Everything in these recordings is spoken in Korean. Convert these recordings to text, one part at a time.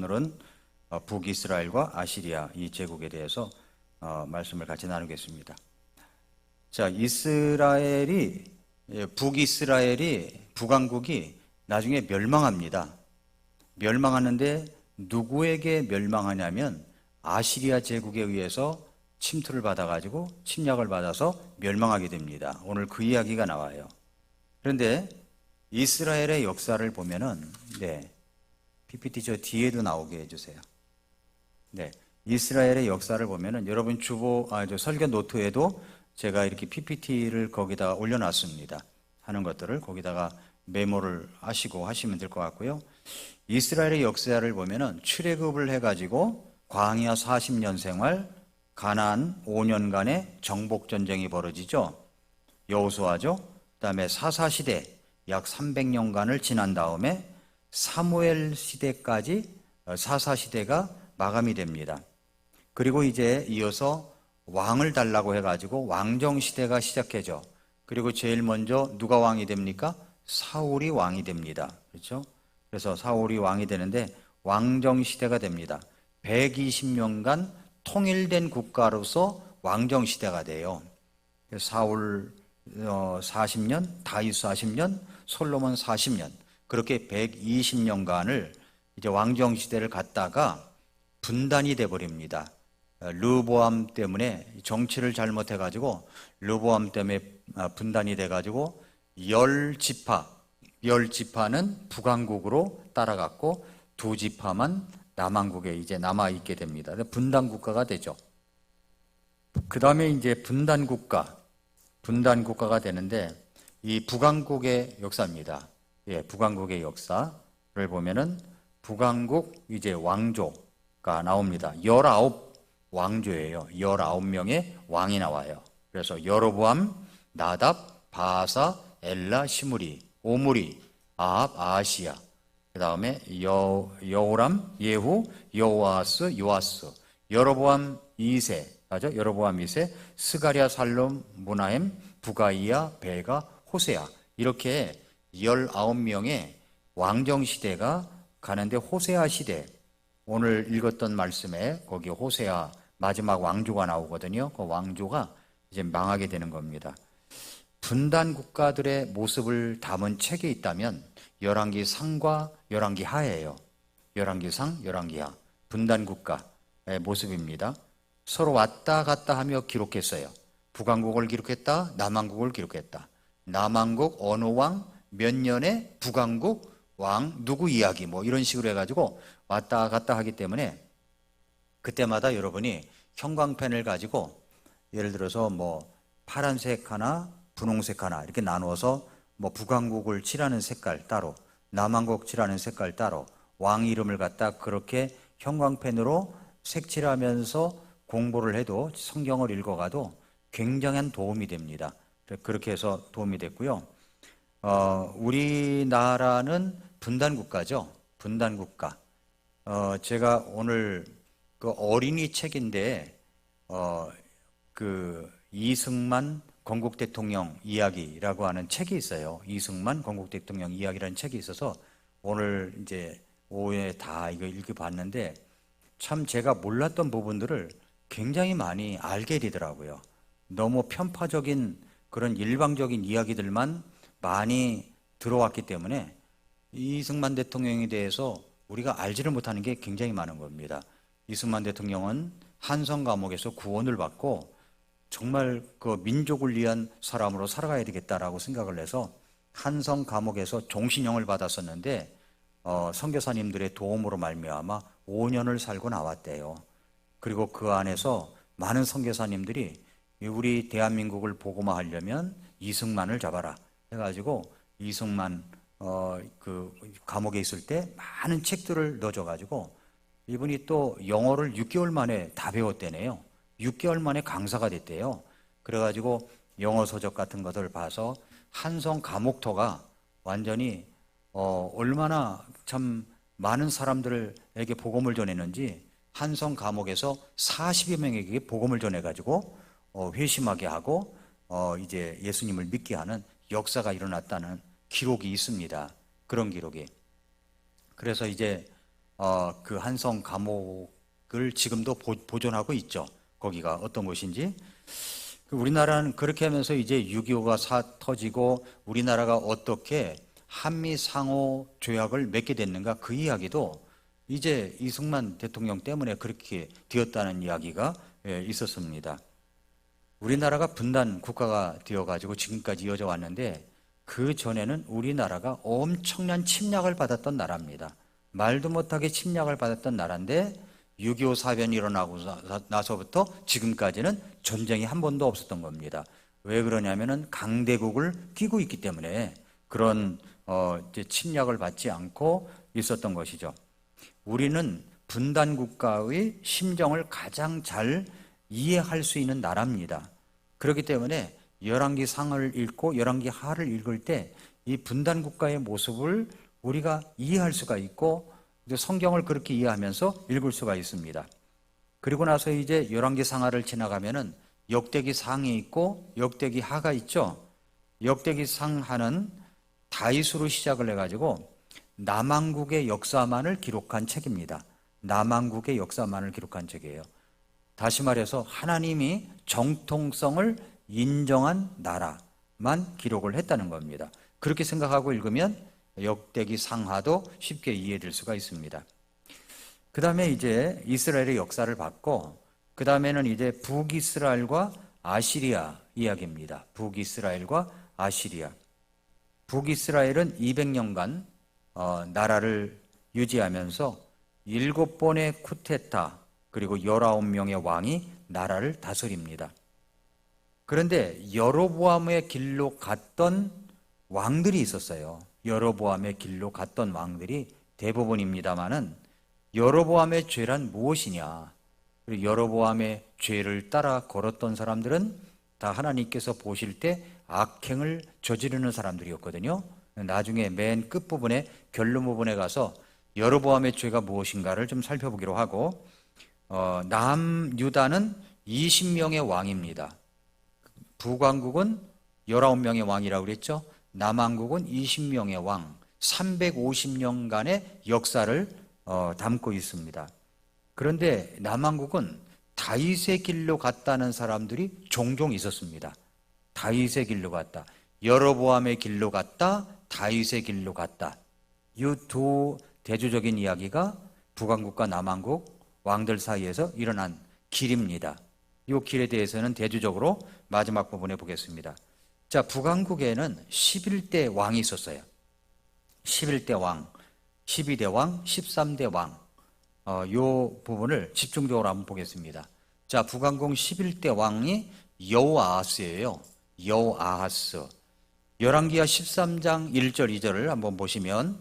오늘은 북이스라엘과 아시리아 이 제국에 대해서 말씀을 같이 나누겠습니다. 자, 북이스라엘이 북왕국이 나중에 멸망합니다. 멸망하는데 누구에게 멸망하냐면 아시리아 제국에 의해서 침투를 받아가지고 침략을 받아서 멸망하게 됩니다. 오늘 그 이야기가 나와요. 그런데 이스라엘의 역사를 보면은 PPT 저 뒤에도 나오게 해주세요. 이스라엘의 역사를 보면은 여러분 설교 노트에도 제가 이렇게 PPT를 거기다가 올려놨습니다. 하는 것들을 거기다가 메모를 하시고 하시면 될 것 같고요. 이스라엘의 역사를 보면은 출애굽을 해가지고 광야 40년 생활, 가나안 5년간의 정복 전쟁이 벌어지죠. 여호수아죠. 그다음에 사사시대 약 300년간을 지난 다음에 사무엘 시대까지 사사시대가 마감이 됩니다. 그리고 이제 이어서 왕을 달라고 해가지고 왕정시대가 시작해져. 그리고 제일 먼저 누가 왕이 됩니까? 사울이 왕이 됩니다. 그렇죠? 그래서 사울이 왕이 되는데 왕정시대가 됩니다. 120년간 통일된 국가로서 왕정시대가 돼요. 사울 40년, 다윗 40년, 솔로몬 40년 그렇게 120년간을 이제 왕정시대를 갖다가 분단이 돼버립니다. 르보암 때문에 정치를 잘못해가지고 르보암 때문에 분단이 돼가지고 10지파는 북왕국으로 따라갔고 2지파만 남왕국에 이제 남아있게 됩니다. 분단 국가가 되죠. 그 다음에 이제 분단 국가가 되는데 이 북왕국의 역사입니다. 북왕국의 역사를 보면은 북왕국 이제 왕조가 나옵니다. 19 왕조예요. 19명의 왕이 나와요. 그래서 여로보암, 나답, 바사, 엘라, 시므리, 오므리, 아합, 아하시야. 그 다음에 여호람, 예후, 여호아스, 요아스, 여로보암 2세, 맞죠? 여로보암 2세, 스가랴, 살룸, 무나햄, 부가이야, 베가, 호세아. 이렇게 19명의 왕정시대가 가는데 호세아 시대, 오늘 읽었던 말씀에 거기 호세아 마지막 왕조가 나오거든요. 그 왕조가 이제 망하게 되는 겁니다. 분단 국가들의 모습을 담은 책이 있다면 열왕기 상과 열왕기 하예요. 열왕기 상, 열왕기 하. 분단 국가의 모습입니다. 서로 왔다 갔다 하며 기록했어요. 북왕국을 기록했다, 남왕국을 기록했다. 남왕국 어느 왕 몇 년에 북왕국 왕 누구 이야기 뭐 이런 식으로 해가지고 왔다 갔다 하기 때문에 그때마다 여러분이 형광펜을 가지고 예를 들어서 뭐 파란색 하나, 분홍색 하나 이렇게 나누어서 뭐 북왕국을 칠하는 색깔 따로, 남왕국 칠하는 색깔 따로, 왕 이름을 갖다 그렇게 형광펜으로 색칠하면서 공부를 해도 성경을 읽어가도 굉장한 도움이 됩니다. 그렇게 해서 도움이 됐고요. 우리나라는 분단국가죠. 분단국가. 제가 오늘 그 어린이 책인데, 그 이승만 건국 대통령 이야기라고 하는 책이 있어요. 이승만 건국 대통령 이야기라는 책이 있어서 오늘 이제 오후에 다 이거 읽어봤는데 참 제가 몰랐던 부분들을 굉장히 많이 알게 되더라고요. 너무 편파적인 그런 일방적인 이야기들만 많이 들어왔기 때문에 이승만 대통령에 대해서 우리가 알지를 못하는 게 굉장히 많은 겁니다. 이승만 대통령은 한성 감옥에서 구원을 받고 정말 그 민족을 위한 사람으로 살아가야 되겠다라고 생각을 해서 한성 감옥에서 종신형을 받았었는데 선교사님들의 도움으로 말미암아 5년을 살고 나왔대요. 그리고 그 안에서 많은 선교사님들이 우리 대한민국을 복음화하려면 이승만을 잡아라 해가지고 이승만 그 감옥에 있을 때 많은 책들을 넣어줘가지고 이분이 또 영어를 6개월 만에 다 배웠대네요. 6개월 만에 강사가 됐대요. 그래가지고 영어 서적 같은 것을 봐서 한성 감옥터가 완전히 얼마나 참 많은 사람들에게 복음을 전했는지 한성 감옥에서 40여 명에게 복음을 전해가지고 회심하게 하고 이제 예수님을 믿게 하는 역사가 일어났다는 기록이 있습니다. 그런 기록이. 그래서 이제 그 한성 감옥을 지금도 보존하고 있죠. 거기가 어떤 곳인지. 우리나라는 그렇게 하면서 이제 6.25가 터지고 우리나라가 어떻게 한미 상호 조약을 맺게 됐는가, 그 이야기도 이제 이승만 대통령 때문에 그렇게 되었다는 이야기가 있었습니다. 우리나라가 분단 국가가 되어가지고 지금까지 이어져 왔는데, 그 전에는 우리나라가 엄청난 침략을 받았던 나라입니다. 말도 못하게 침략을 받았던 나라인데 6.25 사변이 일어나고 나서부터 지금까지는 전쟁이 한 번도 없었던 겁니다. 왜 그러냐면은 강대국을 끼고 있기 때문에 그런 이제 침략을 받지 않고 있었던 것이죠. 우리는 분단 국가의 심정을 가장 잘 이해할 수 있는 나라입니다. 그렇기 때문에 열왕기 상을 읽고 열왕기 하를 읽을 때 이 분단 국가의 모습을 우리가 이해할 수가 있고 성경을 그렇게 이해하면서 읽을 수가 있습니다. 그리고 나서 이제 열왕기 상하를 지나가면은 역대기 상이 있고 역대기 하가 있죠. 역대기 상하는 다윗으로 시작을 해가지고 남왕국의 역사만을 기록한 책입니다. 남왕국의 역사만을 기록한 책이에요. 다시 말해서 하나님이 정통성을 인정한 나라만 기록을 했다는 겁니다. 그렇게 생각하고 읽으면 역대기 상하도 쉽게 이해될 수가 있습니다. 그 다음에 이제 이스라엘의 역사를 봤고, 그 다음에는 이제 북이스라엘과 아시리아 이야기입니다. 북이스라엘과 아시리아. 북이스라엘은 200년간 나라를 유지하면서 7번의 쿠데타 그리고 19명의 왕이 나라를 다스립니다. 그런데 여로보암의 길로 갔던 왕들이 있었어요. 여로보암의 길로 갔던 왕들이 대부분입니다만은 여로보암의 죄란 무엇이냐? 그리고 여로보암의 죄를 따라 걸었던 사람들은 다 하나님께서 보실 때 악행을 저지르는 사람들이었거든요. 나중에 맨 끝부분에 결론 부분에 가서 여로보암의 죄가 무엇인가를 좀 살펴보기로 하고, 남유다는 20명의 왕입니다. 북왕국은 19명의 왕이라고 그랬죠. 남왕국은 20명의 왕, 350년간의 역사를 담고 있습니다. 그런데 남왕국은 다윗의 길로 갔다는 사람들이 종종 있었습니다. 다윗의 길로 갔다, 여로보암의 길로 갔다, 다윗의 길로 갔다. 이 두 대조적인 이야기가 북왕국과 남왕국 왕들 사이에서 일어난 길입니다. 이 길에 대해서는 대조적으로 마지막 부분에 보겠습니다. 자, 북왕국에는 11대 왕이 있었어요. 11대 왕, 12대 왕, 13대 왕. 이 부분을 집중적으로 한번 보겠습니다. 자, 북왕국 11대 왕이 여호아하스예요. 여호아하스. 열왕기하 13장 1절 2절을 한번 보시면,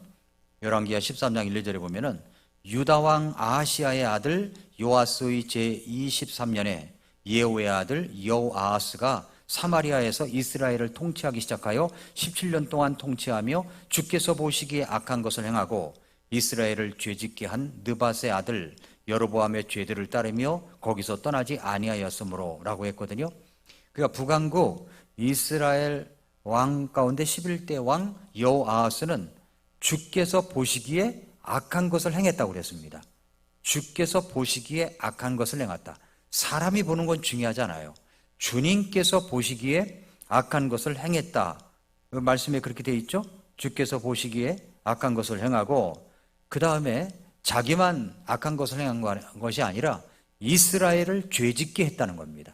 열왕기하 13장 1, 2절에 보면은 유다왕 아하시아의 아들 요아스의 제23년에 예후의 아들 여호아하스가 사마리아에서 이스라엘을 통치하기 시작하여 17년 동안 통치하며 주께서 보시기에 악한 것을 행하고 이스라엘을 죄짓게 한 느밧의 아들 여로보암의 죄들을 따르며 거기서 떠나지 아니하였으므로 라고 했거든요. 그러니까 북왕국 이스라엘 왕 가운데 11대 왕 여호아하스는 주께서 보시기에 악한 것을 행했다고 그랬습니다. 주께서 보시기에 악한 것을 행했다. 사람이 보는 건 중요하지 않아요. 주님께서 보시기에 악한 것을 행했다. 그 말씀에 그렇게 되어 있죠. 주께서 보시기에 악한 것을 행하고, 그 다음에 자기만 악한 것을 행한 것이 아니라 이스라엘을 죄짓게 했다는 겁니다.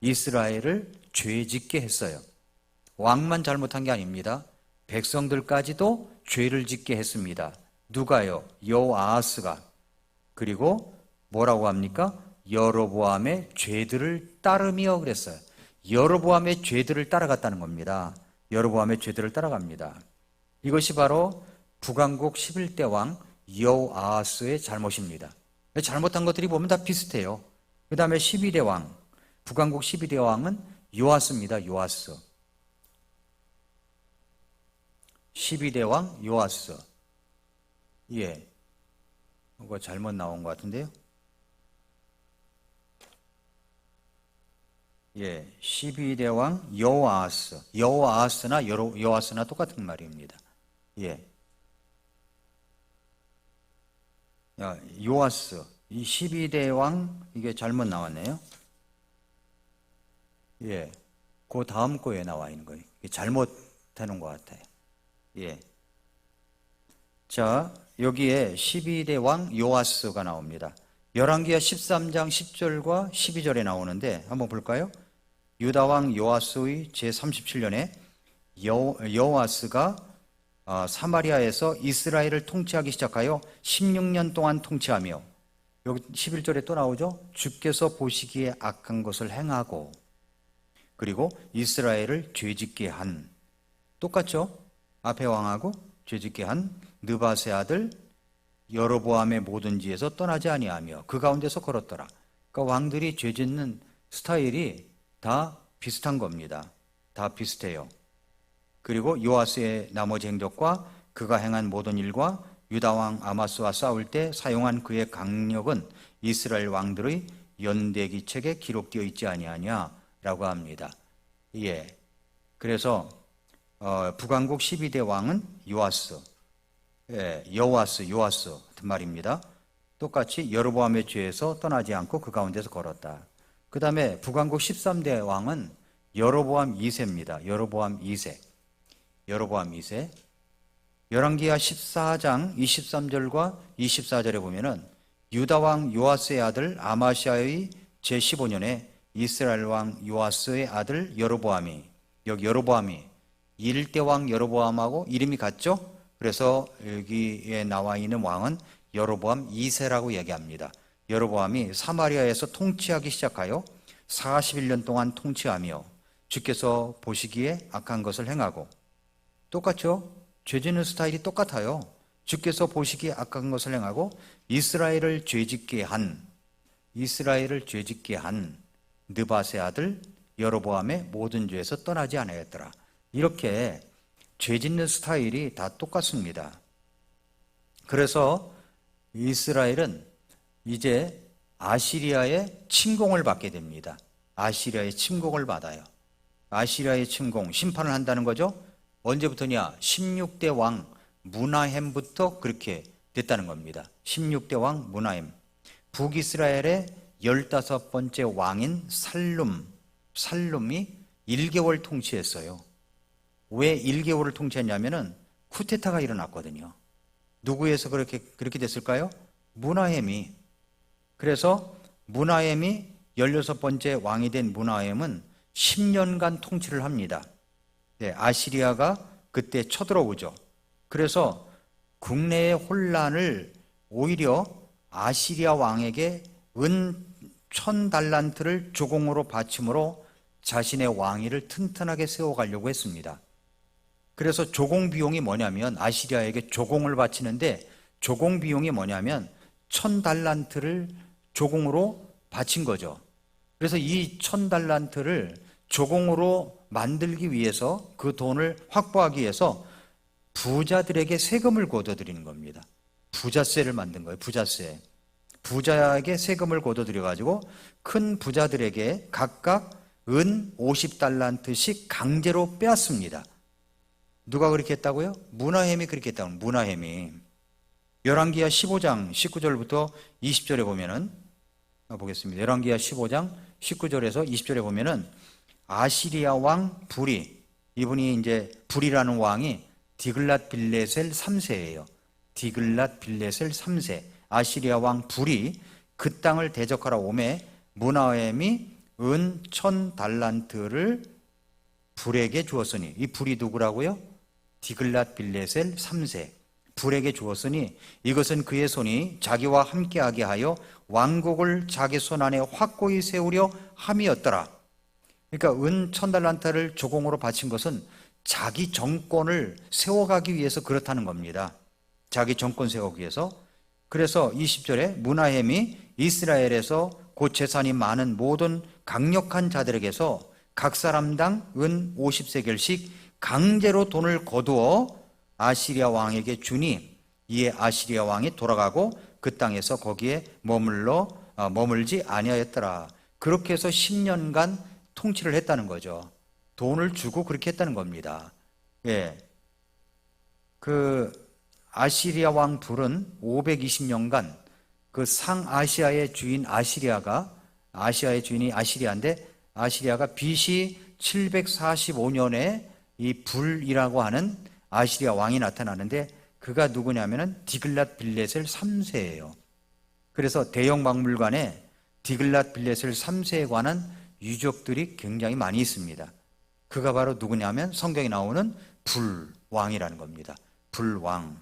이스라엘을 죄짓게 했어요. 왕만 잘못한 게 아닙니다. 백성들까지도 죄를 짓게 했습니다. 누가요? 여호아하스가. 그리고 뭐라고 합니까? 여로보암의 죄들을 따르며 그랬어요. 여로보암의 죄들을 따라갔다는 겁니다. 여로보암의 죄들을 따라갑니다. 이것이 바로 북왕국 11대 왕 여호아하스의 잘못입니다. 잘못한 것들이 보면 다 비슷해요. 그 다음에 12대 왕, 북왕국 12대 왕은 요아스입니다. 요아스. 12대 왕 요아스. 예, 이거 잘못 나온 것 같은데요. 예, 12대 왕 여호아하스. 여호아하스나 요아스나 똑같은 말입니다. 예. 요아스, 이 12대 왕, 이게 잘못 나왔네요. 예, 그 다음 거에 나와 있는 거예요. 잘못 해놓은 것 같아요. 예. 자, 여기에 12대 왕 요아스가 나옵니다. 열왕기하 13장 10절과 12절에 나오는데 한번 볼까요? 유다 왕 요아스의 제37년에 요아스가 사마리아에서 이스라엘을 통치하기 시작하여 16년 동안 통치하며, 여기 11절에 또 나오죠. 주께서 보시기에 악한 것을 행하고, 그리고 이스라엘을 죄짓게 한, 똑같죠? 앞에 왕하고 죄짓게 한 느밧의 아들 여로보암의 모든 지에서 떠나지 아니하며 그 가운데서 걸었더라. 그러니까 왕들이 죄짓는 스타일이 다 비슷한 겁니다. 다 비슷해요. 그리고 요아스의 나머지 행적과 그가 행한 모든 일과 유다 왕 아마스와 싸울 때 사용한 그의 강력은 이스라엘 왕들의 연대기 책에 기록되어 있지 아니하냐라고 합니다. 예. 그래서 북왕국 12대 왕은 요아스, 요아스 같은 말입니다. 똑같이 여로보암의 죄에서 떠나지 않고 그 가운데서 걸었다. 그 다음에 북왕국 13대 왕은 여로보암 2세입니다. 여로보암 2세. 열왕기하 14장 23절과 24절에 보면은 유다 왕 요아스의 아들 아마시아의 제15년에 이스라엘 왕 요아스의 아들 여로보암이, 여기 여로보암이 1대 왕 여로보암하고 이름이 같죠? 그래서 여기에 나와 있는 왕은 여로보암 2세라고 얘기합니다. 여로보암이 사마리아에서 통치하기 시작하여 41년 동안 통치하며 주께서 보시기에 악한 것을 행하고, 똑같죠? 죄짓는 스타일이 똑같아요. 주께서 보시기에 악한 것을 행하고 이스라엘을 죄짓게 한 느밧의 아들 여로보암의 모든 죄에서 떠나지 아니하였더라. 이렇게 죄짓는 스타일이 다 똑같습니다. 그래서 이스라엘은 이제 아시리아의 침공을 받게 됩니다. 아시리아의 침공을 받아요. 아시리아의 침공, 심판을 한다는 거죠. 언제부터냐? 16대 왕 무나헴부터 그렇게 됐다는 겁니다. 16대 왕 무나헴. 북이스라엘의 15번째 왕인 살룸이 1개월 통치했어요. 왜 1개월을 통치했냐면은 쿠데타가 일어났거든요. 누구에서 그렇게 됐을까요? 무나헴이. 그래서 무나헴이 16번째 왕이 된 무나헴은 10년간 통치를 합니다. 네, 아시리아가 그때 쳐들어오죠. 그래서 국내의 혼란을 오히려 아시리아 왕에게 은 1000달란트를 조공으로 바침으로 자신의 왕위를 튼튼하게 세워가려고 했습니다. 그래서 조공 비용이 뭐냐면, 아시리아에게 조공을 바치는데 조공 비용이 뭐냐면 1000달란트를 조공으로 바친 거죠. 그래서 이 1000달란트를 조공으로 만들기 위해서, 그 돈을 확보하기 위해서 부자들에게 세금을 걷어들이는 겁니다. 부자세를 만든 거예요. 부자에게 세금을 걷어들여 가지고 큰 부자들에게 각각 은 50달란트씩 강제로 빼앗습니다. 누가 그렇게 했다고요? 무나헴이 그렇게 했다고. 무나헴이. 열왕기하 15장 19절부터 20절에 보면은, 보겠습니다. 열왕기하 15장 19절에서 20절에 보면은 아시리아 왕 불이, 이분이 이제 불이라는 왕이 디글랏 빌레셀 3세예요. 디글랏 빌레셀 3세. 아시리아 왕 불이 그 땅을 대적하러 오매 무나헴이 은 1000달란트를 불에게 주었으니, 이 불이 누구라고요? 디글랏 빌레셀 3세. 불에게 주었으니 이것은 그의 손이 자기와 함께하게 하여 왕국을 자기 손 안에 확고히 세우려 함이었더라. 그러니까 은 1000달란트를 조공으로 바친 것은 자기 정권을 세워가기 위해서 그렇다는 겁니다. 자기 정권 세우기 위해서. 그래서 20절에 무나헴이 이스라엘에서 곧 재산이 많은 모든 강력한 자들에게서 각 사람당 은 50세겔씩 강제로 돈을 거두어 아시리아 왕에게 주니, 이에 아시리아 왕이 돌아가고 그 땅에서 거기에 머물지 아니하였더라. 그렇게 해서 10년간 통치를 했다는 거죠. 돈을 주고 그렇게 했다는 겁니다. 예. 그 아시리아 왕 불은 520년간 그 상아시아의 주인 아시아의 주인이 아시리아인데, 아시리아가 BC 745년에 이 불이라고 하는 아시리아 왕이 나타나는데, 그가 누구냐면은 디글랏 빌레셀 3세예요. 그래서 대형 박물관에 디글랏 빌레셀 3세에 관한 유적들이 굉장히 많이 있습니다. 그가 바로 누구냐면 성경에 나오는 불왕이라는 겁니다. 불왕.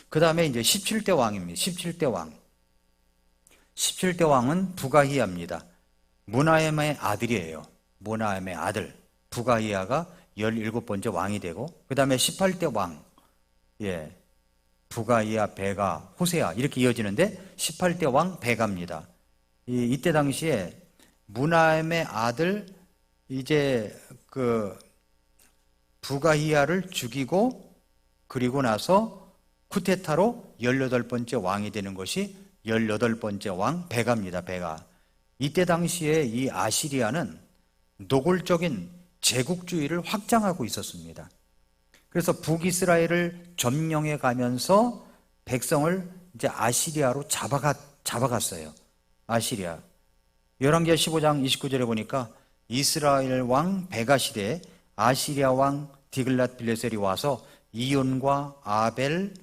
그 다음에 이제 17대 왕입니다. 17대 왕. 17대 왕은 부가히야입니다. 무나엠의 아들이에요. 무나엠의 아들. 부가히야가 17번째 왕이 되고, 그 다음에 18대 왕. 예. 부가히야, 베가, 호세아 이렇게 이어지는데 18대 왕 베가입니다. 이때 당시에 무나엠의 아들 이제 그 부가히야를 죽이고, 그리고 나서 쿠데타로 18번째 왕이 되는 것이 18번째 왕 베가입니다. 베가. 이때 당시에 이 아시리아는 노골적인 제국주의를 확장하고 있었습니다. 그래서 북이스라엘을 점령해 가면서 백성을 이제 아시리아로 잡아갔어요. 아시리아. 열왕기하 15장 29절에 보니까 이스라엘 왕 베가 시대에 아시리아 왕 디글랏 빌레셀이 와서 이온과 아벨,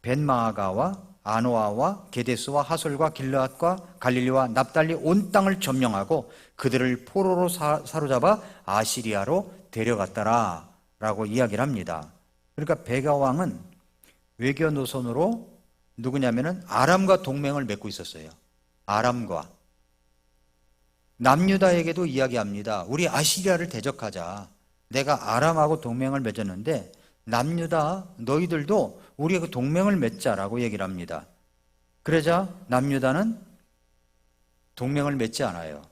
벤마아가와 아노아와 게데스와 하솔과 길르앗과 갈릴리와 납달리 온 땅을 점령하고 그들을 포로로 사로잡아 아시리아로 데려갔더라 라고 이야기를 합니다. 그러니까 베가 왕은 외교 노선으로 누구냐면은 아람과 동맹을 맺고 있었어요. 아람과. 남유다에게도 이야기합니다. 우리 아시리아를 대적하자. 내가 아람하고 동맹을 맺었는데 남유다 너희들도 우리가 그 동맹을 맺자라고 얘기를 합니다. 그러자 남유다는 동맹을 맺지 않아요.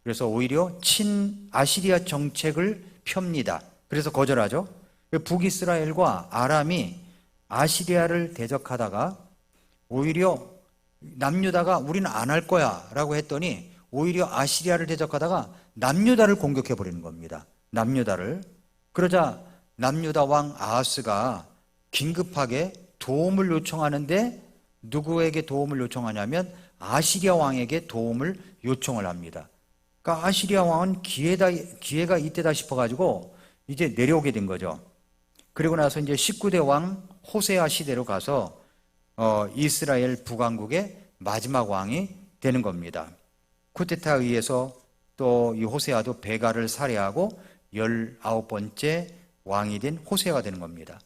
그래서 오히려 친아시리아 정책을 펴니다. 그래서 거절하죠. 북이스라엘과 아람이 아시리아를 대적하다가 오히려 남유다가 우리는 안 할 거야 라고 했더니 오히려 아시리아를 대적하다가 남유다를 공격해 버리는 겁니다. 남유다를. 그러자 남유다 왕 아하스가 긴급하게 도움을 요청하는데 누구에게 도움을 요청하냐면 아시리아 왕에게 도움을 요청을 합니다. 그러니까 아시리아 왕은 기회가 이때다 싶어가지고 이제 내려오게 된 거죠. 그리고 나서 이제 19대 왕 호세아 시대로 가서 이스라엘 북왕국의 마지막 왕이 되는 겁니다. 쿠데타에 의해서 또 이 호세아도 베가를 살해하고 19번째 왕이 된 호세아가 되는 겁니다.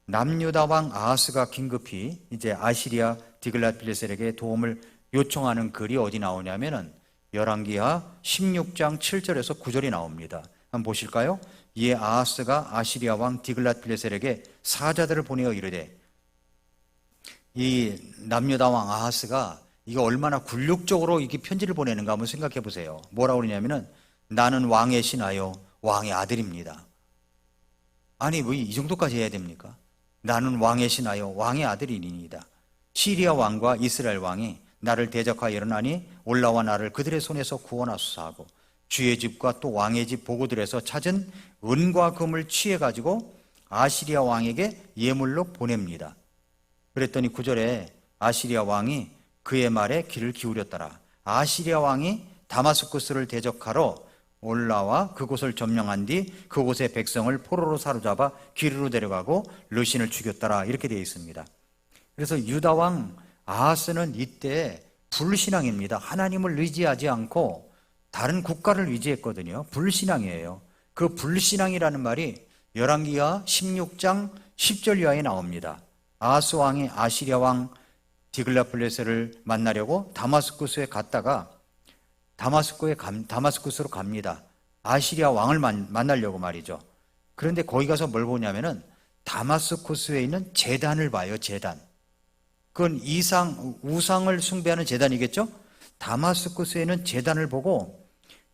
남유다 왕 아하스가 긴급히 이제 아시리아 디글랏 빌레셀에게 도움을 요청하는 글이 어디 나오냐면은 열왕기하 16장 7절에서 9절이 나옵니다. 한번 보실까요? 이에 아하스가 아시리아 왕 디글랏 빌레셀에게 사자들을 보내어 이르되, 이 남유다 왕 아하스가 이거 얼마나 굴욕적으로 이렇게 편지를 보내는가 한번 생각해 보세요. 뭐라고 그러냐면은 나는 왕의 신하여 왕의 아들입니다. 아니 뭐 이 정도까지 해야 됩니까? 나는 왕의 신하여 왕의 아들이니이다. 시리아 왕과 이스라엘 왕이 나를 대적하여 일어나니 올라와 나를 그들의 손에서 구원하소서 하고 주의 집과 또 왕의 집 보고들에서 찾은 은과 금을 취해가지고 아시리아 왕에게 예물로 보냅니다. 그랬더니 9절에 아시리아 왕이 그의 말에 귀를 기울였더라. 아시리아 왕이 다마스쿠스를 대적하러 올라와 그곳을 점령한 뒤 그곳의 백성을 포로로 사로잡아 기르로 데려가고 르신을 죽였더라. 이렇게 되어 있습니다. 그래서 유다 왕 아하스는 이때 불신앙입니다. 하나님을 의지하지 않고 다른 국가를 의지했거든요. 불신앙이에요. 그 불신앙이라는 말이 열왕기하 16장 10절 이하에 나옵니다. 아하스 왕이 아시리아 왕 디글랏 빌레셀을 만나려고 다마스쿠스에 갔다가 다마스쿠스로 갑니다. 아시리아 왕을 만나려고 말이죠. 그런데 거기 가서 뭘 보냐면은 다마스쿠스에 있는 제단을 봐요. 제단. 그건 우상을 숭배하는 제단이겠죠? 다마스쿠스에 있는 제단을 보고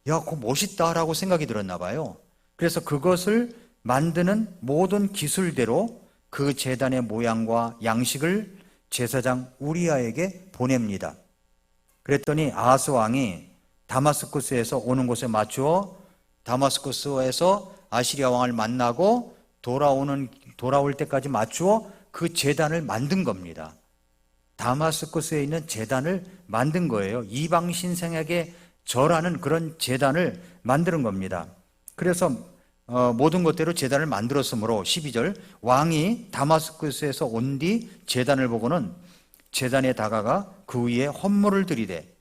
야, 그거 멋있다라고 생각이 들었나 봐요. 그래서 그것을 만드는 모든 기술대로 그 제단의 모양과 양식을 제사장 우리아에게 보냅니다. 그랬더니 아하스 왕이 다마스쿠스에서 오는 곳에 맞추어 다마스쿠스에서 아시리아 왕을 만나고 돌아올 때까지 맞추어 그 제단을 만든 겁니다. 다마스쿠스에 있는 제단을 만든 거예요. 이방 신생에게 절하는 그런 제단을 만드는 겁니다. 그래서 모든 것대로 제단을 만들었으므로 12절 왕이 다마스쿠스에서 온 뒤 제단을 보고는 제단에 다가가 그 위에 헌물을 드리되,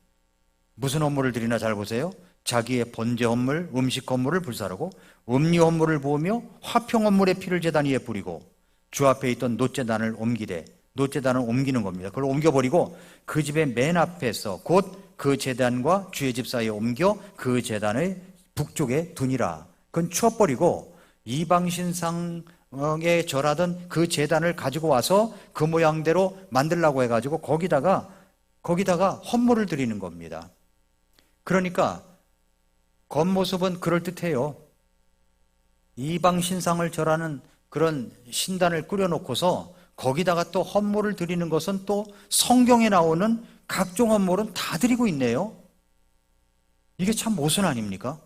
무슨 헌물을 드리나 잘 보세요. 자기의 번제 헌물, 음식 헌물을 불사르고 음료 헌물을 부으며 화평 헌물의 피를 제단 위에 뿌리고 주 앞에 있던 놋제단을 옮기되, 놋제단을 옮기는 겁니다. 그걸 옮겨버리고 그 집의 맨 앞에서 곧 그 제단과 주의 집 사이에 옮겨 그 제단의 북쪽에 두니라. 그건 치워버리고 이방 신상에 절하던 그 제단을 가지고 와서 그 모양대로 만들라고 해가지고 거기다가 헌물을 드리는 겁니다. 그러니까 겉모습은 그럴듯해요. 이방 신상을 절하는 그런 신단을 꾸려놓고서 거기다가 또 헌물을 드리는 것은 또 성경에 나오는 각종 헌물은 다 드리고 있네요. 이게 참 모순 아닙니까?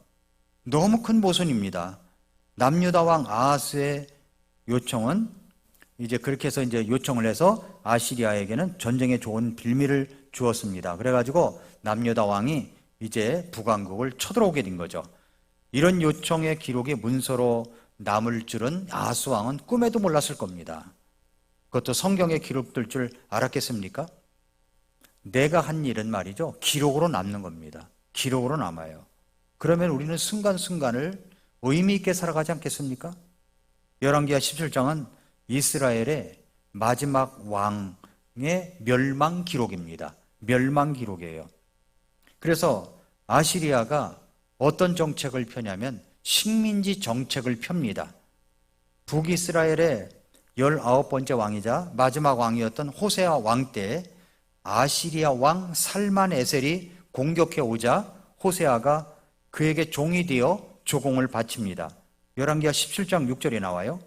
너무 큰 모순입니다. 남유다 왕 아하스의 요청은 이제 그렇게 해서 이제 요청을 해서 아시리아에게는 전쟁에 좋은 빌미를 주었습니다. 그래가지고 남유다 왕이 이제 북왕국을 쳐들어오게 된 거죠. 이런 요청의 기록이 문서로 남을 줄은 아하스 왕은 꿈에도 몰랐을 겁니다. 그것도 성경에 기록될 줄 알았겠습니까? 내가 한 일은 말이죠, 기록으로 남는 겁니다. 기록으로 남아요. 그러면 우리는 순간순간을 의미 있게 살아가지 않겠습니까? 열왕기하 17장은 이스라엘의 마지막 왕의 멸망 기록입니다. 멸망 기록이에요. 그래서 아시리아가 어떤 정책을 펴냐면 식민지 정책을 펴니다. 북이스라엘의 19번째 왕이자 마지막 왕이었던 호세아 왕 때 아시리아 왕 살만에셀이 공격해 오자 호세아가 그에게 종이 되어 조공을 바칩니다. 열왕기하 17장 6절에 나와요.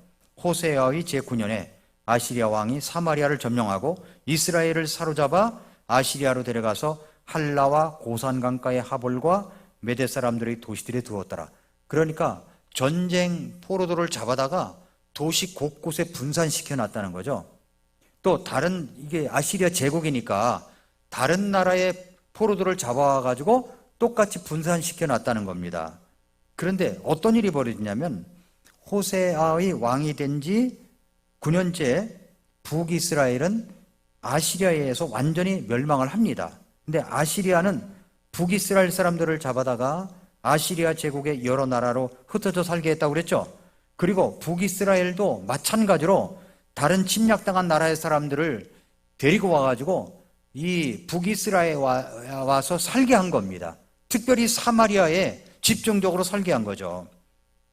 호세아의 제9년에 아시리아 왕이 사마리아를 점령하고 이스라엘을 사로잡아 아시리아로 데려가서 할라와 고산 강가의 하볼과 메대 사람들의 도시들에 두었더라. 그러니까 전쟁 포로들을 잡아다가 도시 곳곳에 분산시켜 놨다는 거죠. 또 다른, 이게 아시리아 제국이니까 다른 나라의 포로들을 잡아와가지고 똑같이 분산시켜 놨다는 겁니다. 그런데 어떤 일이 벌어지냐면 호세아의 왕이 된 지 9년째 북이스라엘은 아시리아에 의해서 완전히 멸망을 합니다. 근데 아시리아는 북이스라엘 사람들을 잡아다가 아시리아 제국의 여러 나라로 흩어져 살게 했다고 그랬죠. 그리고 북이스라엘도 마찬가지로 다른 침략당한 나라의 사람들을 데리고 와가지고 이 북이스라엘에 와서 살게 한 겁니다. 특별히 사마리아에 집중적으로 살게 한 거죠.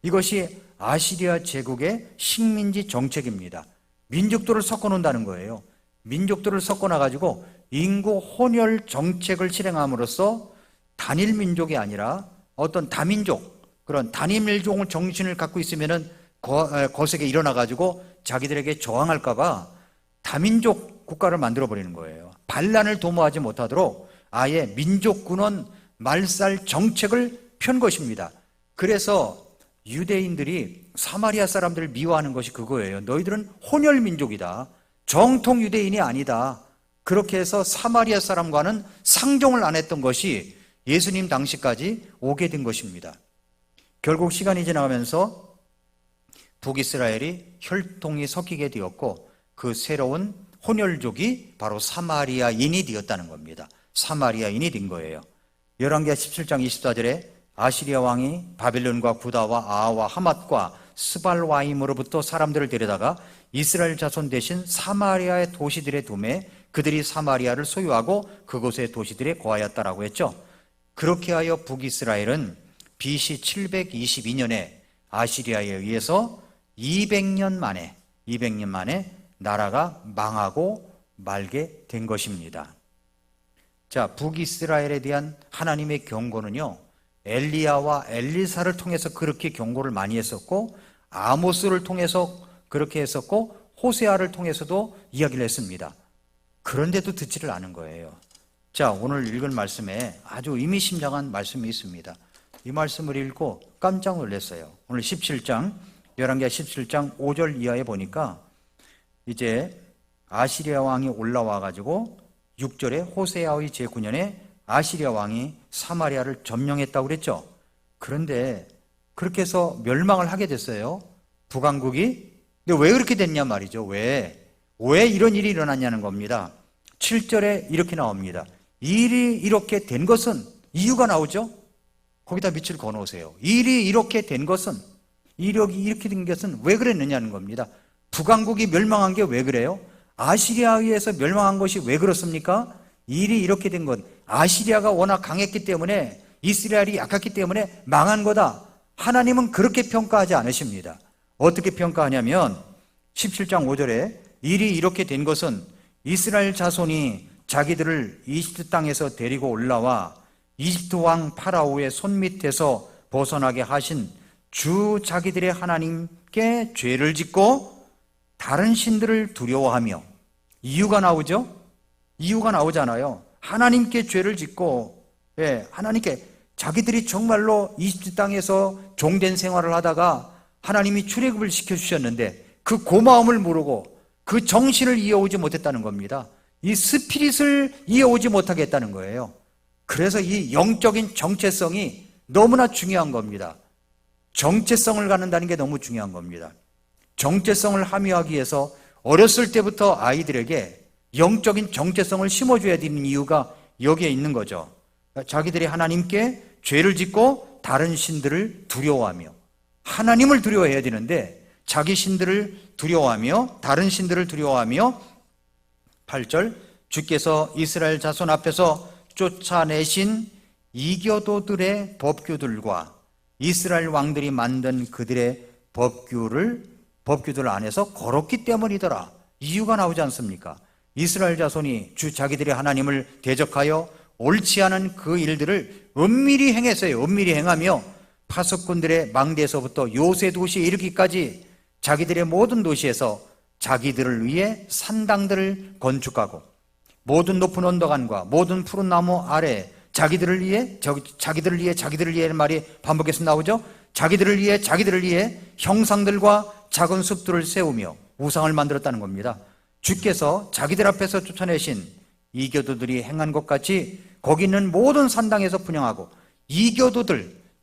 이것이 아시리아 제국의 식민지 정책입니다. 민족들을 섞어놓는다는 거예요. 민족들을 섞어놔가지고 인구 혼혈 정책을 실행함으로써 단일 민족이 아니라 어떤 다민족, 그런 단일민족 정신을 갖고 있으면은 거세게 일어나가지고 자기들에게 저항할까봐 다민족 국가를 만들어버리는 거예요. 반란을 도모하지 못하도록 아예 민족군원 말살 정책을 편 것입니다. 그래서 유대인들이 사마리아 사람들을 미워하는 것이 그거예요. 너희들은 혼혈 민족이다. 정통 유대인이 아니다. 그렇게 해서 사마리아 사람과는 상종을 안 했던 것이 예수님 당시까지 오게 된 것입니다. 결국 시간이 지나가면서 북이스라엘이 혈통이 섞이게 되었고 그 새로운 혼혈족이 바로 사마리아인이 되었다는 겁니다. 사마리아인이 된 거예요. 열왕기하 17장 24절에 아시리아 왕이 바벨론과 구다와 아와 하맛과 스발와임으로부터 사람들을 데려다가 이스라엘 자손 대신 사마리아의 도시들에 두매 그들이 사마리아를 소유하고 그곳의 도시들에 거하였다라고 했죠. 그렇게 하여 북이스라엘은 BC 722년에 아시리아에 의해서 200년 만에 나라가 망하고 말게 된 것입니다. 자, 북이스라엘에 대한 하나님의 경고는요, 엘리야와 엘리사를 통해서 그렇게 경고를 많이 했었고, 아모스를 통해서 그렇게 했었고, 호세아를 통해서도 이야기를 했습니다. 그런데도 듣지를 않은 거예요. 자, 오늘 읽은 말씀에 아주 의미심장한 말씀이 있습니다. 이 말씀을 읽고 깜짝 놀랐어요. 오늘 17장, 열왕기하 17장 5절 이하에 보니까 이제 아시리아 왕이 올라와 가지고 6절에 호세아의 제9년에 아시리아 왕이 사마리아를 점령했다고 그랬죠. 그런데 그렇게 해서 멸망을 하게 됐어요. 북왕국이. 근데 왜 그렇게 됐냐 말이죠. 왜 이런 일이 일어났냐는 겁니다. 7절에 이렇게 나옵니다. 일이 이렇게 된 것은, 이유가 나오죠. 거기다 밑줄 그어놓으세요. 일이 이렇게 된 것은, 이렇게 된 것은 왜 그랬느냐는 겁니다. 북왕국이 멸망한 게 왜 그래요? 아시리아에 의해서 멸망한 것이 왜 그렇습니까? 일이 이렇게 된 것, 아시리아가 워낙 강했기 때문에, 이스라엘이 약했기 때문에 망한 거다. 하나님은 그렇게 평가하지 않으십니다. 어떻게 평가하냐면 17장 5절에 일이 이렇게 된 것은 이스라엘 자손이 자기들을 이집트 땅에서 데리고 올라와 이집트 왕 파라오의 손밑에서 벗어나게 하신 주 자기들의 하나님께 죄를 짓고 다른 신들을 두려워하며, 이유가 나오죠? 이유가 나오잖아요. 하나님께 죄를 짓고, 하나님께, 자기들이 정말로 이집트 땅에서 종된 생활을 하다가 하나님이 출애굽을 시켜주셨는데 그 고마움을 모르고 그 정신을 이어오지 못했다는 겁니다. 이 스피릿을 이어오지 못하겠다는 거예요. 그래서 이 영적인 정체성이 너무나 중요한 겁니다. 정체성을 갖는다는 게 너무 중요한 겁니다. 정체성을 함유하기 위해서 어렸을 때부터 아이들에게 영적인 정체성을 심어줘야 되는 이유가 여기에 있는 거죠. 자기들이 하나님께 죄를 짓고 다른 신들을 두려워하며, 하나님을 두려워해야 되는데 자기 신들을 두려워하며 다른 신들을 두려워하며, 8절, 주께서 이스라엘 자손 앞에서 쫓아내신 이교도들의 법규들과 이스라엘 왕들이 만든 그들의 법규들 안에서 걸었기 때문이더라. 이유가 나오지 않습니까? 이스라엘 자손이 자기들의 하나님을 대적하여 옳지 않은 그 일들을 은밀히 행했어요. 은밀히 행하며 파수꾼들의 망대에서부터 요새 도시에 이르기까지 자기들의 모든 도시에서 자기들을 위해 산당들을 건축하고 모든 높은 언덕안과 모든 푸른 나무 아래 자기들을 위해는 말이 반복해서 나오죠. 자기들을 위해 형상들과 작은 숲들을 세우며 우상을 만들었다는 겁니다. 주께서 자기들 앞에서 쫓아내신 이교도들이 행한 것 같이 거기 있는 모든 산당에서 분향하고,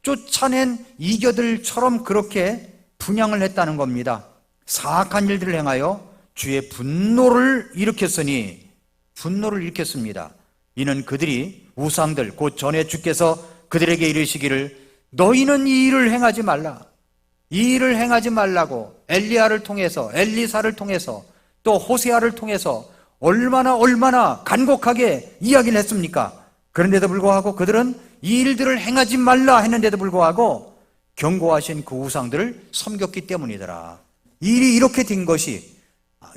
쫓아낸 이교들처럼 그렇게 분향을 했다는 겁니다. 사악한 일들을 행하여 주의 분노를 일으켰습니다. 이는 그들이 우상들, 곧 전에 주께서 그들에게 이르시기를 너희는 이 일을 행하지 말라, 이 일을 행하지 말라고 엘리야를 통해서, 엘리사를 통해서, 또 호세아를 통해서 얼마나 간곡하게 이야기를 했습니까? 그런데도 불구하고 그들은 이 일들을 행하지 말라 했는데도 불구하고 경고하신 그 우상들을 섬겼기 때문이더라. 일이 이렇게 된 것이,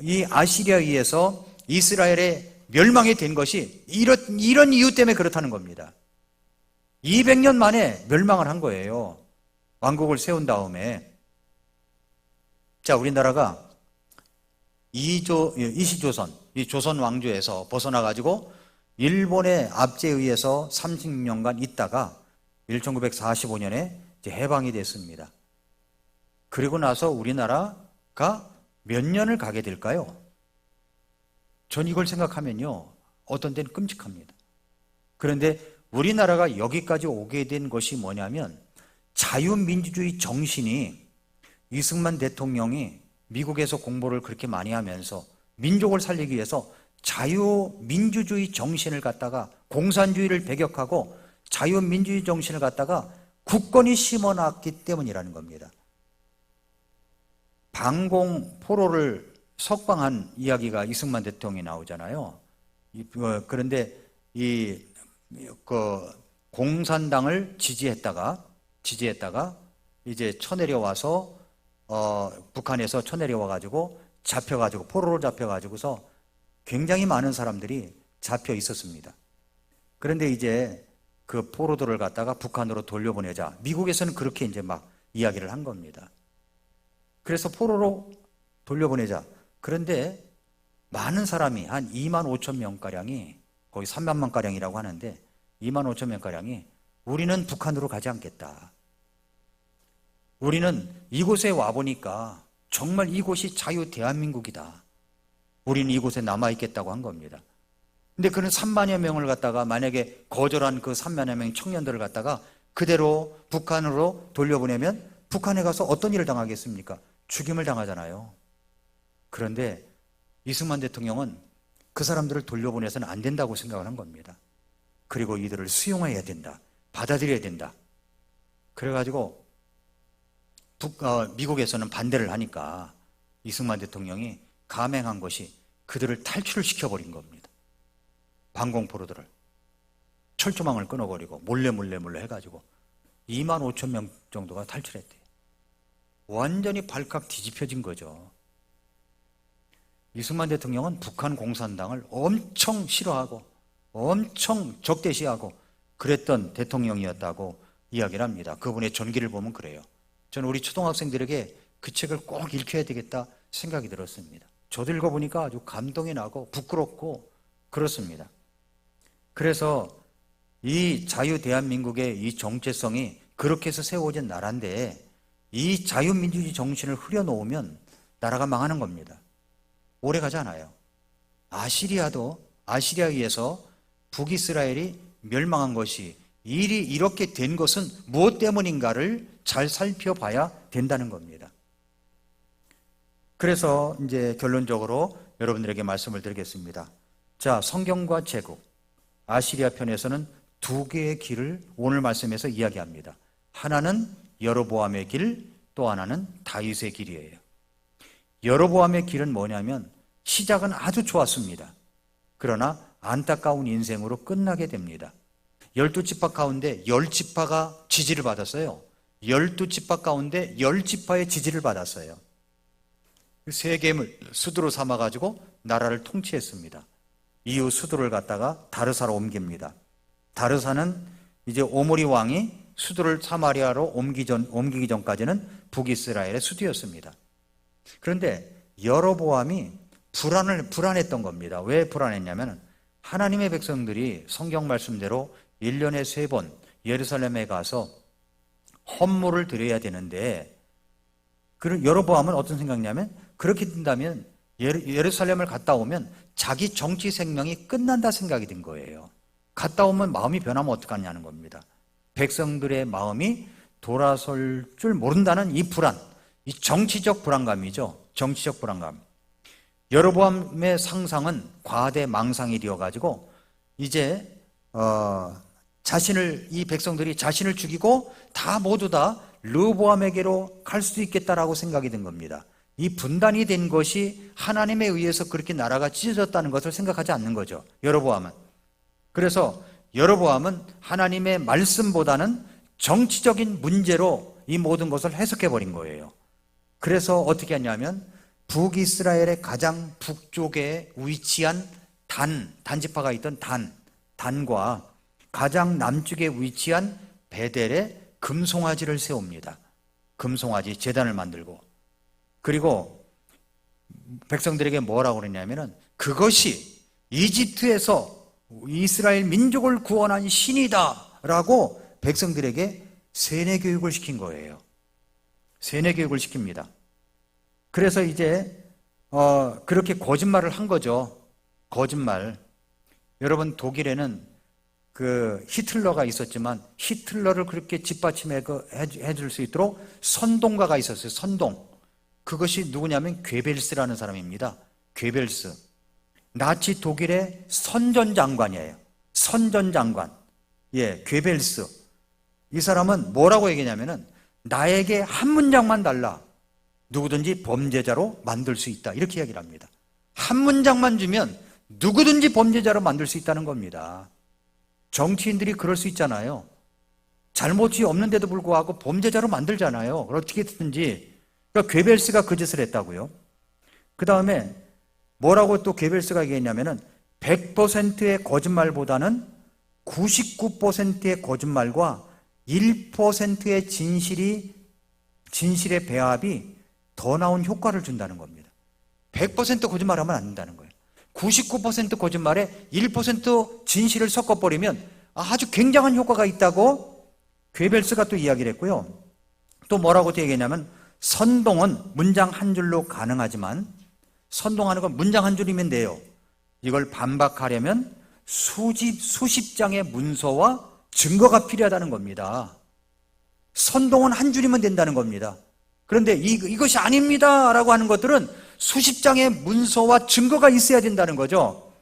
이 아시리아에 의해서 이스라엘의 멸망이 된 것이 이런 이유 때문에 그렇다는 겁니다. 200년 만에 멸망을 한 거예요. 왕국을 세운 다음에. 자, 우리나라가 이시조선, 이 조선 왕조에서 벗어나가지고 일본의 압제에 의해서 30년간 있다가 1945년에 이제 해방이 됐습니다. 그리고 나서 우리나라가 몇 년을 가게 될까요? 전 이걸 생각하면요, 어떤 때는 끔찍합니다. 그런데 우리나라가 여기까지 오게 된 것이 뭐냐면 자유민주주의 정신이, 이승만 대통령이 미국에서 공부를 그렇게 많이 하면서 민족을 살리기 위해서 자유민주주의 정신을 갖다가, 공산주의를 배격하고 자유민주주의 정신을 갖다가 굳건히 심어놨기 때문이라는 겁니다. 방공포로를 석방한 이야기가 이승만 대통령이 나오잖아요. 그런데 공산당을 지지했다가 이제 쳐내려와서 북한에서 쳐내려와가지고 포로로 잡혀가지고서 굉장히 많은 사람들이 잡혀 있었습니다. 그런데 이제 그 포로들을 갖다가 북한으로 돌려보내자, 미국에서는 그렇게 이제 막 이야기를 한 겁니다. 그래서 포로로 돌려보내자. 그런데 많은 사람이, 한 2만 5천 명가량이, 거의 3만 명가량이라고 하는데 2만 5천 명가량이 우리는 북한으로 가지 않겠다. 우리는 이곳에 와보니까 정말 이곳이 자유 대한민국이다. 우리는 이곳에 남아있겠다고 한 겁니다. 근데 그는 3만여 명을 갖다가 만약에 거절한 그 3만여 명 청년들을 갖다가 그대로 북한으로 돌려보내면 북한에 가서 어떤 일을 당하겠습니까? 죽임을 당하잖아요. 그런데 이승만 대통령은 그 사람들을 돌려보내서는 안 된다고 생각을 한 겁니다. 그리고 이들을 수용해야 된다. 받아들여야 된다. 그래가지고 미국에서는 반대를 하니까 이승만 대통령이 감행한 것이 그들을 탈출을 시켜버린 겁니다. 방공포로들을. 철조망을 끊어버리고 몰래 해가지고 2만 5천 명 정도가 탈출했대요. 완전히 발칵 뒤집혀진 거죠. 이승만 대통령은 북한 공산당을 엄청 싫어하고 엄청 적대시하고 그랬던 대통령이었다고 이야기를 합니다. 그분의 전기를 보면 그래요. 저는 우리 초등학생들에게 그 책을 꼭 읽혀야 되겠다 생각이 들었습니다. 저도 읽어보니까 아주 감동이 나고 부끄럽고 그렇습니다. 그래서 이 자유 대한민국의 이 정체성이 그렇게 해서 세워진 나라인데 이 자유민주주의 정신을 흐려놓으면 나라가 망하는 겁니다. 오래 가지 않아요. 아시리아에 의해서 북이스라엘이 멸망한 것이 일이 이렇게 된 것은 무엇 때문인가를 잘 살펴봐야 된다는 겁니다. 그래서 이제 결론적으로 여러분들에게 말씀을 드리겠습니다. 자, 성경과 제국, 아시리아 편에서는 두 개의 길을 오늘 말씀에서 이야기합니다. 하나는 여로보암의 길, 또 하나는 다윗의 길이에요. 여로보암의 길은 뭐냐면 시작은 아주 좋았습니다. 그러나 안타까운 인생으로 끝나게 됩니다. 12지파 가운데 10지파가 지지를 받았어요. 12지파 가운데 10지파의 지지를 받았어요. 세겜을 수도로 삼아가지고 나라를 통치했습니다. 이후 수도를 갖다가 다르사로 옮깁니다. 다르사는 이제 오므리 왕이 수도를 사마리아로 옮기기 전까지는 북이스라엘의 수도였습니다. 그런데 여로보암이 불안했던 겁니다. 왜 불안했냐면 하나님의 백성들이 성경 말씀대로 1년에 3번 예루살렘에 가서 헌물을 드려야 되는데 여로보암은 어떤 생각이냐면 그렇게 된다면 예루살렘을 갔다 오면 자기 정치 생명이 끝난다 생각이 든 거예요. 갔다 오면 마음이 변하면 어떡하냐는 겁니다. 백성들의 마음이 돌아설 줄 모른다는 이 불안, 이 정치적 불안감이죠. 정치적 불안감. 여로보암의 상상은 과대망상이 되어가지고 이제 이 백성들이 자신을 죽이고 모두 다 르호보암에게로 갈 수도 있겠다라고 생각이 든 겁니다. 이 분단이 된 것이 하나님에 의해서 그렇게 나라가 찢어졌다는 것을 생각하지 않는 거죠. 여로보암은. 그래서 여로보암은 하나님의 말씀보다는 정치적인 문제로 이 모든 것을 해석해버린 거예요. 그래서 어떻게 하냐면 북이스라엘의 가장 북쪽에 위치한 단지파가 있던 단과 가장 남쪽에 위치한 베델에 금송아지를 세웁니다. 금송아지 제단을 만들고, 그리고 백성들에게 뭐라고 그러냐면은 그것이 이집트에서 이스라엘 민족을 구원한 신이다 라고 백성들에게 세뇌 교육을 시킨 거예요. 세뇌 교육을 시킵니다. 그래서 이제 그렇게 거짓말을 한 거죠. 거짓말. 여러분, 독일에는 그 히틀러가 있었지만 히틀러를 그렇게 뒷받침해 줄 수 있도록 선동가가 있었어요. 선동. 그것이 누구냐면 괴벨스라는 사람입니다. 괴벨스. 나치 독일의 선전장관이에요. 선전장관. 예, 괴벨스. 이 사람은 뭐라고 얘기냐면은 나에게 한 문장만 달라. 누구든지 범죄자로 만들 수 있다. 이렇게 이야기를 합니다. 한 문장만 주면 누구든지 범죄자로 만들 수 있다는 겁니다. 정치인들이 그럴 수 있잖아요. 잘못이 없는데도 불구하고 범죄자로 만들잖아요. 어떻게든지. 그러니까 괴벨스가 그 짓을 했다고요. 그 다음에 뭐라고 또 괴벨스가 얘기했냐면은 100%의 거짓말보다는 99%의 거짓말과 1%의 진실의 배합이 더 나은 효과를 준다는 겁니다. 100% 거짓말하면 안 된다는 거예요. 99% 거짓말에 1% 진실을 섞어버리면 아주 굉장한 효과가 있다고 괴벨스가 또 이야기를 했고요. 또 뭐라고 또 얘기했냐면 선동은 문장 한 줄로 가능하지만 선동하는 건 문장 한 줄이면 돼요. 이걸 반박하려면 수십 장의 문서와 증거가 필요하다는 겁니다. 선동은 한 줄이면 된다는 겁니다. 그런데 이것이 아닙니다 라고 하는 것들은 수십 장의 문서와 증거가 있어야 된다는 거죠.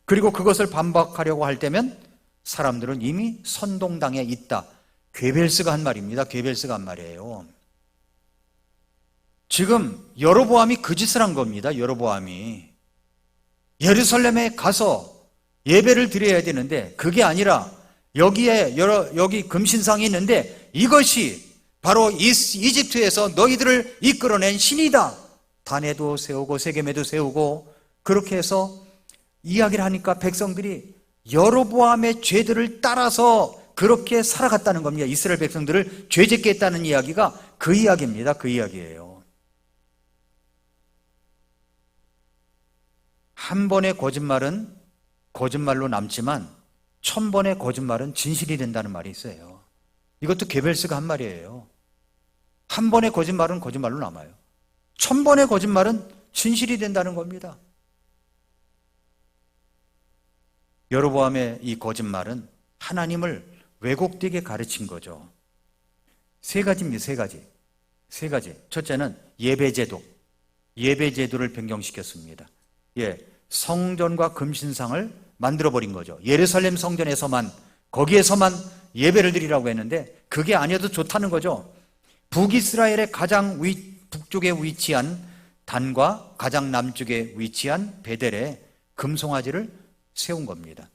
그리고 그것을 반박하려고 할 때면 사람들은 이미 선동당에 있다. 괴벨스가 한 말입니다. 괴벨스가 한 말이에요. 지금 여로보암이 그 짓을 한 겁니다. 여로보암이 예루살렘에 가서 예배를 드려야 되는데 그게 아니라 여기 금신상이 있는데 이것이 바로 이집트에서 너희들을 이끌어낸 신이다. 단에도 세우고 세겜에도 세우고 그렇게 해서 이야기를 하니까 백성들이 여로보암의 죄들을 따라서 그렇게 살아갔다는 겁니다. 이스라엘 백성들을 죄짓게 했다는 이야기가 그 이야기입니다. 그 이야기예요. 한 번의 거짓말은 거짓말로 남지만 1000번의 거짓말은 진실이 된다는 말이 있어요. 이것도 게벨스가 한 말이에요. 한 번의 거짓말은 거짓말로 남아요. 1000번의 거짓말은 진실이 된다는 겁니다. 여로보암의 이 거짓말은 하나님을 왜곡되게 가르친 거죠. 세 가지입니다. 세 가지. 첫째는 예배제도를 변경시켰습니다. 성전과 금신상을 만들어버린 거죠. 예루살렘 성전에서만, 거기에서만 예배를 드리라고 했는데 그게 아니어도 좋다는 거죠. 북이스라엘의 가장 북쪽에 위치한 단과 가장 남쪽에 위치한 베델에 금송아지를 세운 겁니다.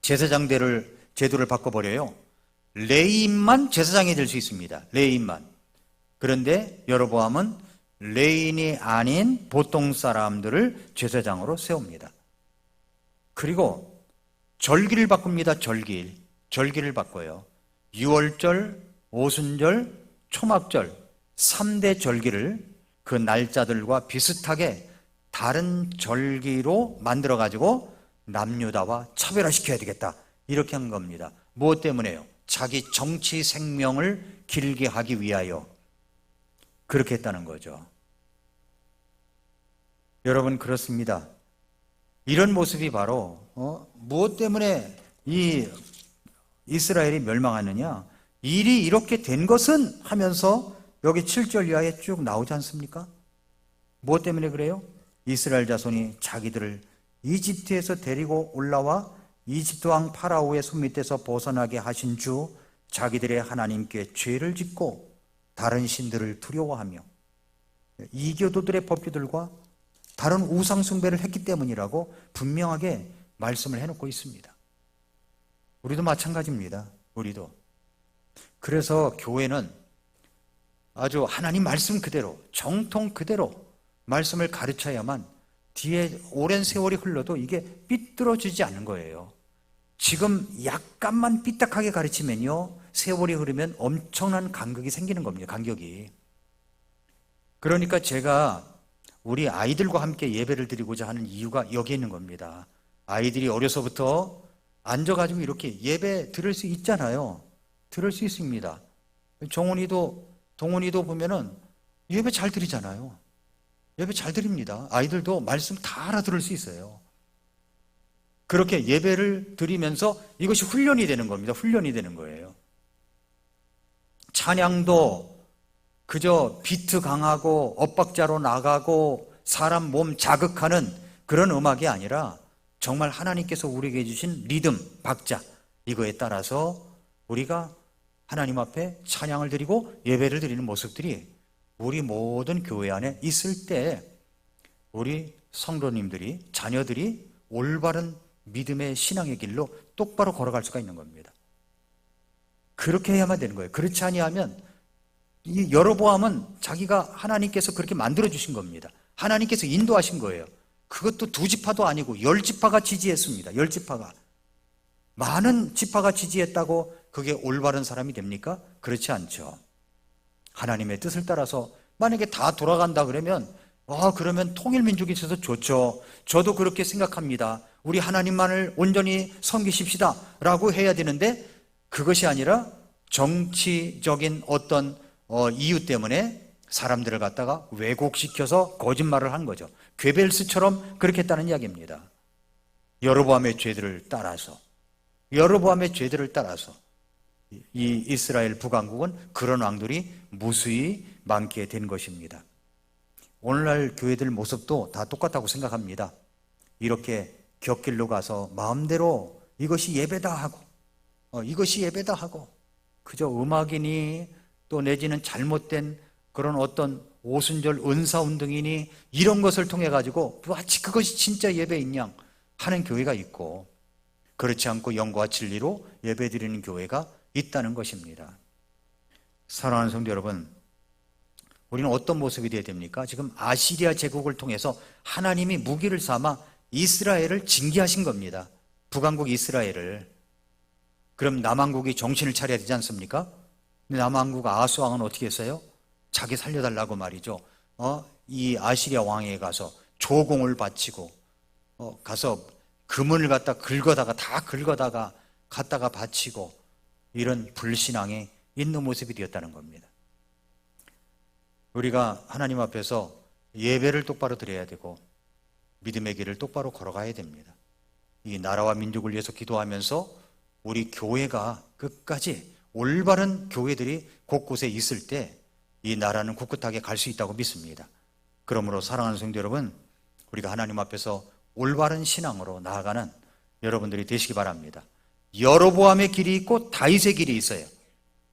제사장제도를 바꿔버려요. 레위인만 제사장이 될 수 있습니다. 레위인만. 그런데 여로보암은 레위인이 아닌 보통 사람들을 제사장으로 세웁니다. 그리고 절기를 바꿉니다. 절기를 바꿔요. 유월절, 오순절, 초막절 3대 절기를 그 날짜들과 비슷하게 다른 절기로 만들어가지고 남유다와 차별화시켜야 되겠다. 이렇게 한 겁니다. 무엇 때문에요? 자기 정치 생명을 길게 하기 위하여 그렇게 했다는 거죠. 여러분, 그렇습니다. 이런 모습이 바로 무엇 때문에 이 이스라엘이 멸망하느냐? 일이 이렇게 된 것은 하면서 여기 7절 이하에 쭉 나오지 않습니까? 무엇 때문에 그래요? 이스라엘 자손이 자기들을 이집트에서 데리고 올라와 이집트 왕 파라오의 손밑에서 벗어나게 하신 주 자기들의 하나님께 죄를 짓고 다른 신들을 두려워하며 이교도들의 법규들과 다른 우상 숭배를 했기 때문이라고 분명하게 말씀을 해놓고 있습니다. 우리도 마찬가지입니다. 우리도. 그래서 교회는 아주 하나님 말씀 그대로, 정통 그대로 말씀을 가르쳐야만 뒤에 오랜 세월이 흘러도 이게 삐뚤어지지 않는 거예요. 지금 약간만 삐딱하게 가르치면요, 세월이 흐르면 엄청난 간격이 생기는 겁니다. 간격이. 그러니까 제가 우리 아이들과 함께 예배를 드리고자 하는 이유가 여기 있는 겁니다. 아이들이 어려서부터 앉아가지고 이렇게 예배 들을 수 있잖아요. 들을 수 있습니다. 동훈이도 보면은 예배 잘 드리잖아요. 예배 잘 드립니다. 아이들도 말씀 다 알아들을 수 있어요. 그렇게 예배를 드리면서 이것이 훈련이 되는 겁니다. 훈련이 되는 거예요. 찬양도 그저 비트 강하고 엇박자로 나가고 사람 몸 자극하는 그런 음악이 아니라 정말 하나님께서 우리에게 주신 리듬, 박자, 이거에 따라서 우리가 하나님 앞에 찬양을 드리고 예배를 드리는 모습들이 우리 모든 교회 안에 있을 때 우리 성도님들이, 자녀들이 올바른 믿음의 신앙의 길로 똑바로 걸어갈 수가 있는 겁니다. 그렇게 해야만 되는 거예요. 그렇지 아니하면 이 여로보암은 자기가 하나님께서 그렇게 만들어주신 겁니다. 하나님께서 인도하신 거예요. 그것도 2지파도 아니고 10지파가 지지했습니다. 10지파가. 많은 지파가 지지했다고 그게 올바른 사람이 됩니까? 그렇지 않죠. 하나님의 뜻을 따라서 만약에 다 돌아간다 그러면 그러면 통일민족이 있어서 좋죠. 저도 그렇게 생각합니다. 우리 하나님만을 온전히 섬기십시다 라고 해야 되는데 그것이 아니라 정치적인 어떤 이유 때문에 사람들을 갖다가 왜곡시켜서 거짓말을 한 거죠. 괴벨스처럼 그렇게 했다는 이야기입니다. 여로보암의 죄들을 따라서 이 이스라엘 북왕국은 그런 왕들이 무수히 많게 된 것입니다. 오늘날 교회들 모습도 다 똑같다고 생각합니다. 이렇게 곁길로 가서 마음대로 이것이 예배다 하고 그저 음악이니 또 내지는 잘못된 그런 어떤 오순절 은사운동이니 이런 것을 통해 가지고 마치 그것이 진짜 예배인 양 하는 교회가 있고, 그렇지 않고 영과 진리로 예배드리는 교회가 있다는 것입니다. 사랑하는 성도 여러분, 우리는 어떤 모습이 되어야 됩니까? 지금 아시리아 제국을 통해서 하나님이 무기를 삼아 이스라엘을 징계하신 겁니다. 북왕국 이스라엘을. 그럼 남왕국이 정신을 차려야 되지 않습니까? 근데 남왕국 아하스 왕은 어떻게 했어요? 자기 살려달라고 말이죠. 이 아시리아 왕에게 가서 조공을 바치고 가서 금을 갖다 긁어다가 갖다가 바치고, 이런 불신앙에 있는 모습이 되었다는 겁니다. 우리가 하나님 앞에서 예배를 똑바로 드려야 되고 믿음의 길을 똑바로 걸어가야 됩니다. 이 나라와 민족을 위해서 기도하면서 우리 교회가 끝까지 올바른 교회들이 곳곳에 있을 때 이 나라는 굳굳하게 갈 수 있다고 믿습니다. 그러므로 사랑하는 성도 여러분, 우리가 하나님 앞에서 올바른 신앙으로 나아가는 여러분들이 되시기 바랍니다. 여로보암의 길이 있고 다윗의 길이 있어요.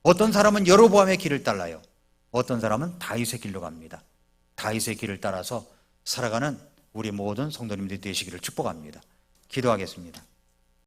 어떤 사람은 여로보암의 길을 따라요. 어떤 사람은 다윗의 길로 갑니다. 다윗의 길을 따라서 살아가는 우리 모든 성도님들이 되시기를 축복합니다. 기도하겠습니다.